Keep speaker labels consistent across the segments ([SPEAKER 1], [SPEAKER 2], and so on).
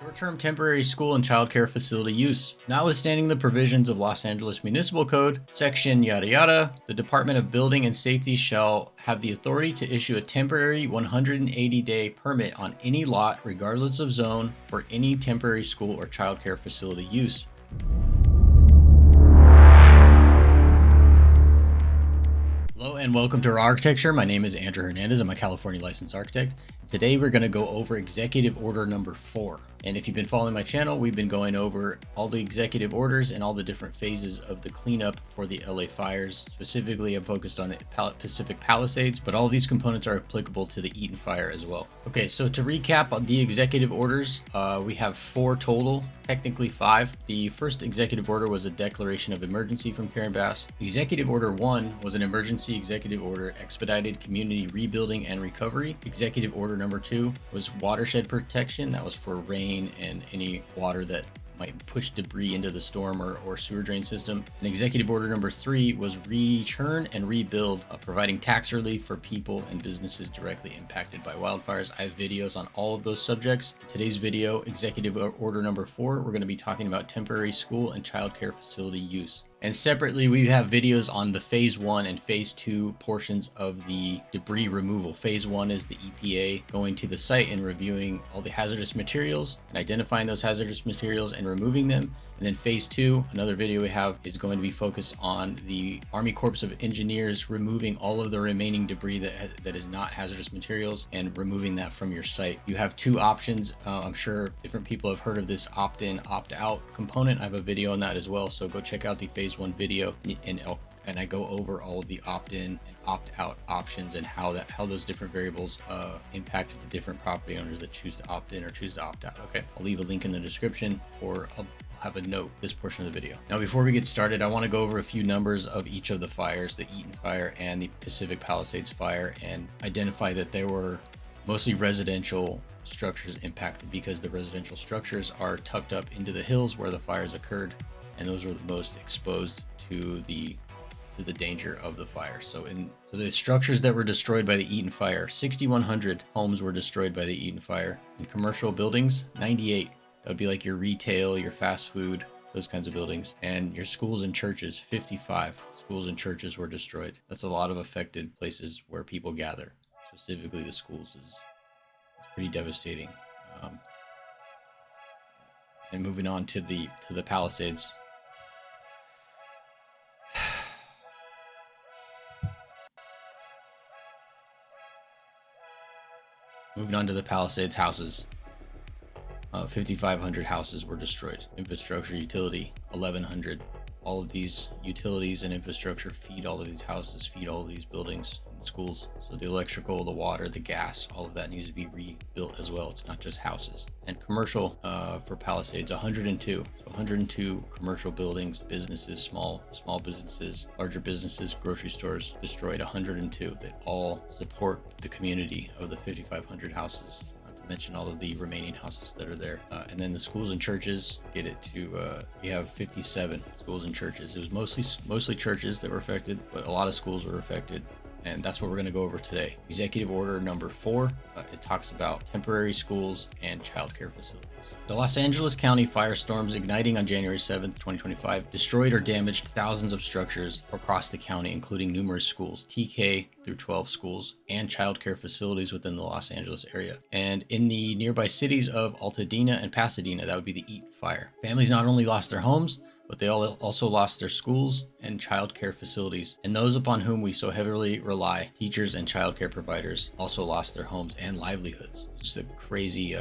[SPEAKER 1] Short-term temporary school and childcare facility use. Notwithstanding the provisions of Los Angeles Municipal Code, section yada yada, the Department of Building and Safety shall have the authority to issue a temporary 180-day permit on any lot, regardless of zone, for any temporary school or childcare facility use. Hello and welcome to Raw Architecture. My name is Andrew Hernandez. I'm a California licensed architect. Today we're going to go over Executive Order number 4. And if you've been following my channel, we've been going over all the executive orders and all the different phases of the cleanup for the LA fires. Specifically, I'm focused on the Pacific Palisades, but all of these components are applicable to the Eaton fire as well. Okay, so to recap on the executive orders, we have 4 total, technically 5. The first executive order was a declaration of emergency from Karen Bass. Executive Order 1 was an emergency executive order, expedited community rebuilding and recovery. Executive Order number 2 was watershed protection. That was for rain and any water that might push debris into the storm or sewer drain system. And Executive Order number 3 was return and rebuild, providing tax relief for people and businesses directly impacted by wildfires. I have videos on all of those subjects. In today's video, Executive Order number 4, we're going to be talking about temporary school and childcare facility use. And separately, we have videos on the Phase 1 and Phase 2 portions of the debris removal. Phase 1 is the EPA going to the site and reviewing all the hazardous materials and identifying those hazardous materials and removing them. And then Phase 2, another video we have, is going to be focused on the Army Corps of Engineers removing all of the remaining debris that is not hazardous materials and removing that from your site. You have 2 options. I'm sure different people have heard of this opt-in, opt-out component. I have a video on that as well, so go check out the Phase 1 video and I go over all of the opt-in and opt-out options and how those different variables impacted the different property owners that choose to opt in or choose to opt out. Okay, I'll leave a link in the description, or I'll have a note this portion of the video. Now, before we get started, I want to go over a few numbers of each of the fires, the Eaton fire and the Pacific Palisades fire, and identify that there were mostly residential structures impacted because the residential structures are tucked up into the hills where the fires occurred, and those were the most exposed to the danger of the fire. So the structures that were destroyed by the Eaton fire, 6,100 homes were destroyed by the Eaton fire. In commercial buildings, 98. That would be like your retail, your fast food, those kinds of buildings. And your schools and churches, 55 schools and churches were destroyed. That's a lot of affected places where people gather. Specifically the schools is pretty devastating. And moving on to the Palisades. Moving on to the Palisades houses. 5,500 houses were destroyed. Infrastructure, utility, 1,100. All of these utilities and infrastructure feed all of these houses, feed all of these buildings and schools. So the electrical, the water, the gas, all of that needs to be rebuilt as well. It's not just houses. And commercial for Palisades, 102. So 102 commercial buildings, businesses, small businesses, larger businesses, grocery stores, destroyed. 102 that all support the community of the 5,500 houses. Mention all of the remaining houses that are there, and then the schools and churches get it to we have 57 schools and churches. It was mostly churches that were affected, but a lot of schools were affected, and that's what we're going to go over today. Executive Order number 4, it talks about temporary schools and childcare facilities. The Los Angeles County firestorms igniting on January 7th, 2025, destroyed or damaged thousands of structures across the county, including numerous schools, TK through 12 schools, and childcare facilities within the Los Angeles area. And in the nearby cities of Altadena and Pasadena, that would be the Eaton fire. Families not only lost their homes, but they also lost their schools and childcare facilities. And those upon whom we so heavily rely, teachers and childcare providers, also lost their homes and livelihoods. Just a crazy,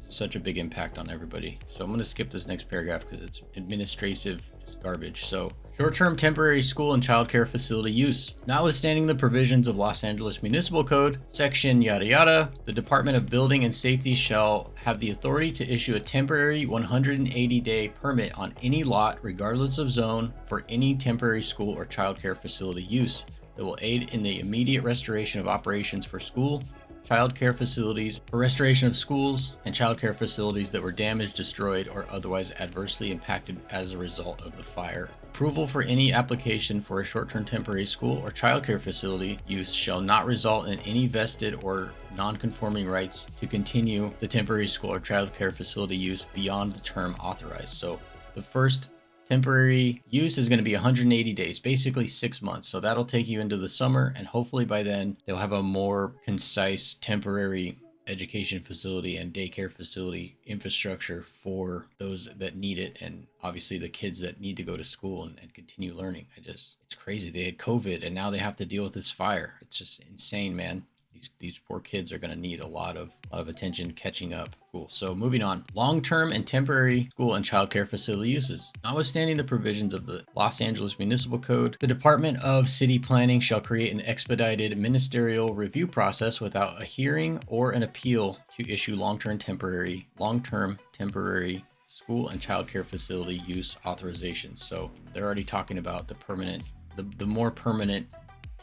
[SPEAKER 1] such a big impact on everybody. So I'm going to skip this next paragraph because it's administrative garbage. So short-term temporary school and childcare facility use. Notwithstanding the provisions of Los Angeles Municipal Code, section yada yada, the Department of Building and Safety shall have the authority to issue a temporary 180-day permit on any lot, regardless of zone, for any temporary school or childcare facility use that will aid in the immediate restoration of operations for school, childcare facilities, for restoration of schools and childcare facilities that were damaged, destroyed, or otherwise adversely impacted as a result of the fire. Approval for any application for a short-term temporary school or childcare facility use shall not result in any vested or non-conforming rights to continue the temporary school or childcare facility use beyond the term authorized. So the first temporary use is going to be 180 days, basically 6 months. So that'll take you into the summer, and hopefully by then they'll have a more concise temporary education facility and daycare facility infrastructure for those that need it, and obviously the kids that need to go to school and continue learning. It's crazy. They had COVID and now they have to deal with this fire. It's just insane, man. These poor kids are going to need a lot of attention catching up. Cool. So moving on, long-term and temporary school and childcare facility uses. Notwithstanding the provisions of the Los Angeles Municipal Code, the Department of City Planning shall create an expedited ministerial review process without a hearing or an appeal to issue long-term temporary school and childcare facility use authorizations. So they're already talking about the more permanent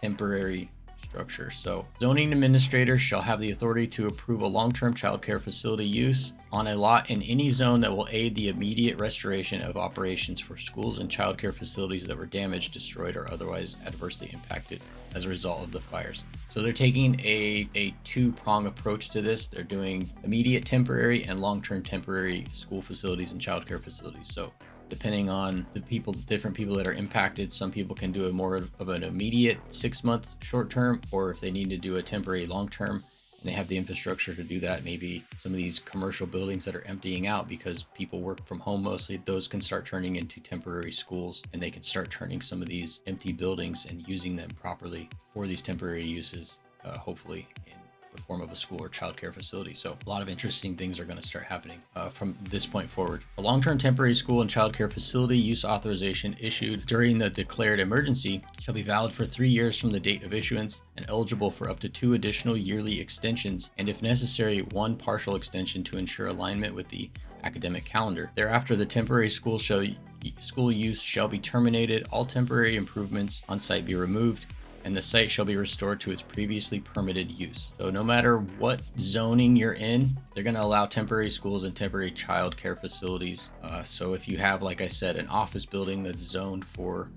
[SPEAKER 1] temporary structure. So zoning administrators shall have the authority to approve a long-term childcare facility use on a lot in any zone that will aid the immediate restoration of operations for schools and childcare facilities that were damaged, destroyed, or otherwise adversely impacted as a result of the fires. So they're taking a two-prong approach to this. They're doing immediate temporary and long-term temporary school facilities and childcare facilities. So depending on different people that are impacted, some people can do a more of an immediate 6-month short term, or if they need to do a temporary long term and they have the infrastructure to do that, maybe some of these commercial buildings that are emptying out because people work from home mostly, those can start turning into temporary schools, and they can start turning some of these empty buildings and using them properly for these temporary uses, hopefully in the form of a school or childcare facility. So a lot of interesting things are going to start happening from this point forward. A long-term temporary school and childcare facility use authorization issued during the declared emergency shall be valid for 3 years from the date of issuance and eligible for up to 2 additional yearly extensions, and if necessary, 1 partial extension to ensure alignment with the academic calendar. Thereafter, the temporary school use shall be terminated, all temporary improvements on site be removed, and the site shall be restored to its previously permitted use. So no matter what zoning you're in, they're going to allow temporary schools and temporary child care facilities. So if you have, like I said, an office building that's zoned for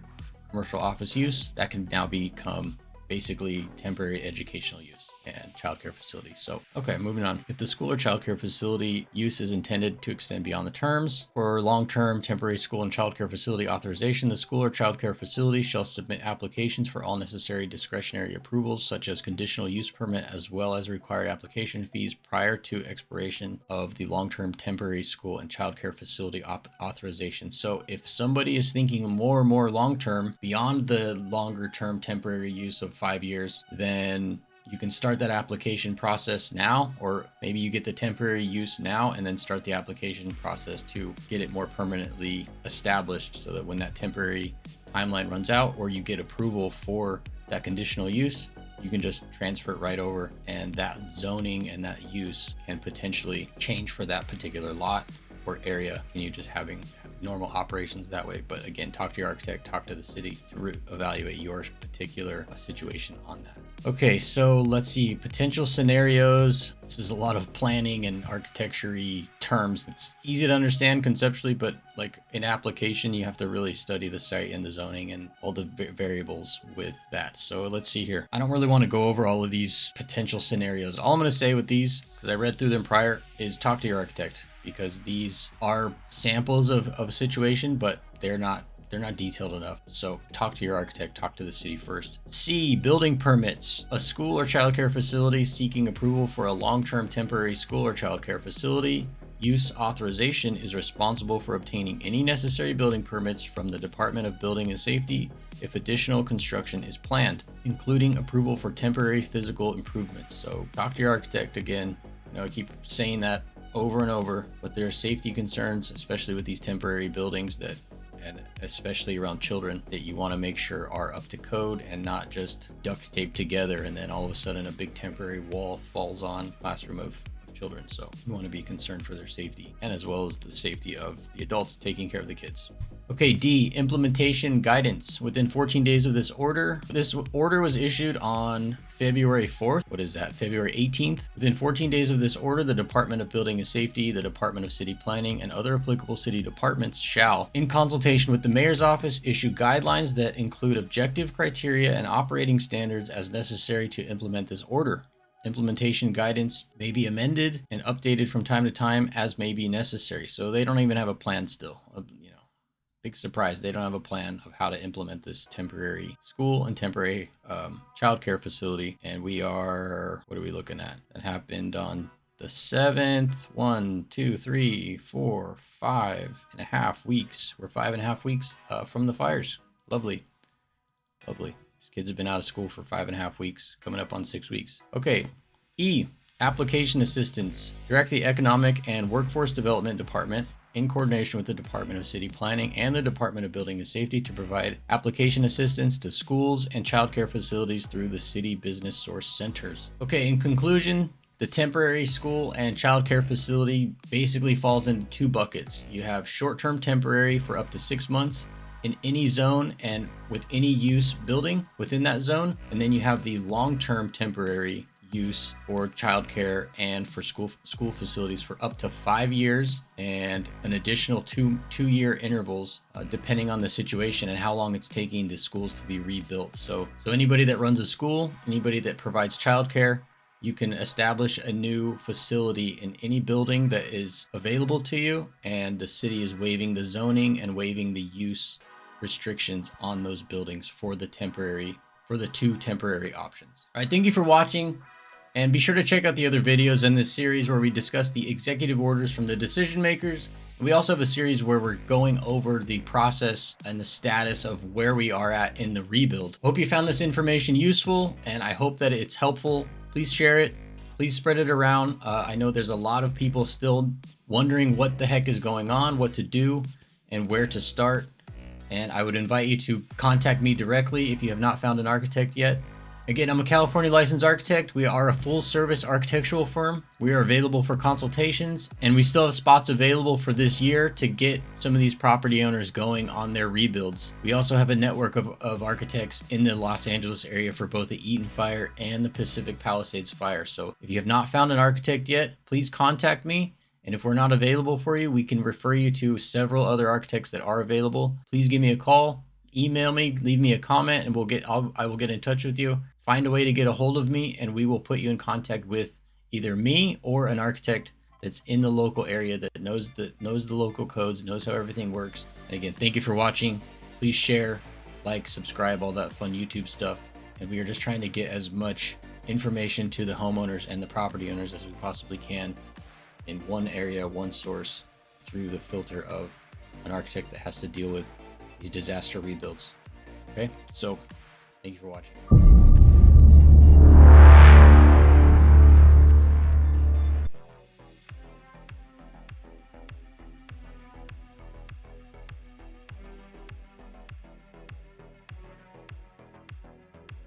[SPEAKER 1] commercial office use, that can now become basically temporary educational use and childcare facilities. So, okay, moving on. If the school or childcare facility use is intended to extend beyond the terms for long-term temporary school and childcare facility authorization, the school or childcare facility shall submit applications for all necessary discretionary approvals, such as conditional use permit, as well as required application fees prior to expiration of the long-term temporary school and childcare facility authorization. So if somebody is thinking more and more long-term beyond the longer-term temporary use of 5 years, then you can start that application process now, or maybe you get the temporary use now and then start the application process to get it more permanently established, so that when that temporary timeline runs out or you get approval for that conditional use, you can just transfer it right over, and that zoning and that use can potentially change for that particular lot or area, and you just having normal operations that way. But again, talk to your architect, talk to the city to evaluate your particular situation on that. Okay, so let's see, potential scenarios. This is a lot of planning and architecture-y terms. It's easy to understand conceptually, but like in application, you have to really study the site and the zoning and all the variables with that. So let's see here. I don't really want to go over all of these potential scenarios. All I'm going to say with these, because I read through them prior, is talk to your architect, because these are samples of a situation, but they're not detailed enough. So talk to your architect, talk to the city first. C, building permits. A school or childcare facility seeking approval for a long-term temporary school or childcare facility use authorization is responsible for obtaining any necessary building permits from the Department of Building and Safety if additional construction is planned, including approval for temporary physical improvements. So talk to your architect again. I keep saying that over and over, but there are safety concerns, especially with these temporary buildings, and especially around children, that you want to make sure are up to code and not just duct taped together and then all of a sudden a big temporary wall falls on classroom of children. So you want to be concerned for their safety, and as well as the safety of the adults taking care of the kids. Okay, D, implementation guidance. Within 14 days of this order was issued on February 4th. What is that? February 18th. Within 14 days of this order, the Department of Building and Safety, the Department of City Planning, and other applicable city departments shall, in consultation with the mayor's office, issue guidelines that include objective criteria and operating standards as necessary to implement this order. Implementation guidance may be amended and updated from time to time as may be necessary. So they don't even have a plan still. Big surprise. They don't have a plan of how to implement this temporary school and temporary childcare facility. And we are, what are we looking at? That happened on the 7th. 1, 2, 3, 4, 5.5 weeks. We're 5.5 weeks from the fires. Lovely. Lovely. These kids have been out of school for 5.5 weeks, coming up on 6 weeks. Okay. E, application assistance. Direct the Economic and Workforce Development Department in coordination with the Department of City Planning and the Department of Building and Safety to provide application assistance to schools and childcare facilities through the city business source centers. Okay, in conclusion, the temporary school and childcare facility basically falls into two buckets. You have short-term temporary for up to 6 months in any zone and with any use building within that zone. And then you have the long-term temporary use for childcare and for school facilities for up to 5 years and an additional two-year intervals depending on the situation and how long it's taking the schools to be rebuilt. So anybody that runs a school, anybody that provides childcare, you can establish a new facility in any building that is available to you, and the city is waiving the zoning and waiving the use restrictions on those buildings for the two temporary options. All right, thank you for watching. And be sure to check out the other videos in this series where we discuss the executive orders from the decision makers. And we also have a series where we're going over the process and the status of where we are at in the rebuild. Hope you found this information useful, and I hope that it's helpful. Please share it. Please spread it around. I know there's a lot of people still wondering what the heck is going on, what to do, and where to start. And I would invite you to contact me directly if you have not found an architect yet. Again, I'm a California licensed architect. We are a full service architectural firm. We are available for consultations, and we still have spots available for this year to get some of these property owners going on their rebuilds. We also have a network of architects in the Los Angeles area for both the Eaton Fire and the Pacific Palisades Fire. So if you have not found an architect yet, please contact me. And if we're not available for you, we can refer you to several other architects that are available. Please give me a call, email me, leave me a comment, and I will get in touch with you. Find a way to get a hold of me, and we will put you in contact with either me or an architect that's in the local area that knows the local codes, knows how everything works. And again, thank you for watching. Please share, like, subscribe, all that fun YouTube stuff. And we are just trying to get as much information to the homeowners and the property owners as we possibly can in one area, one source, through the filter of an architect that has to deal with these disaster rebuilds. Okay, so thank you for watching.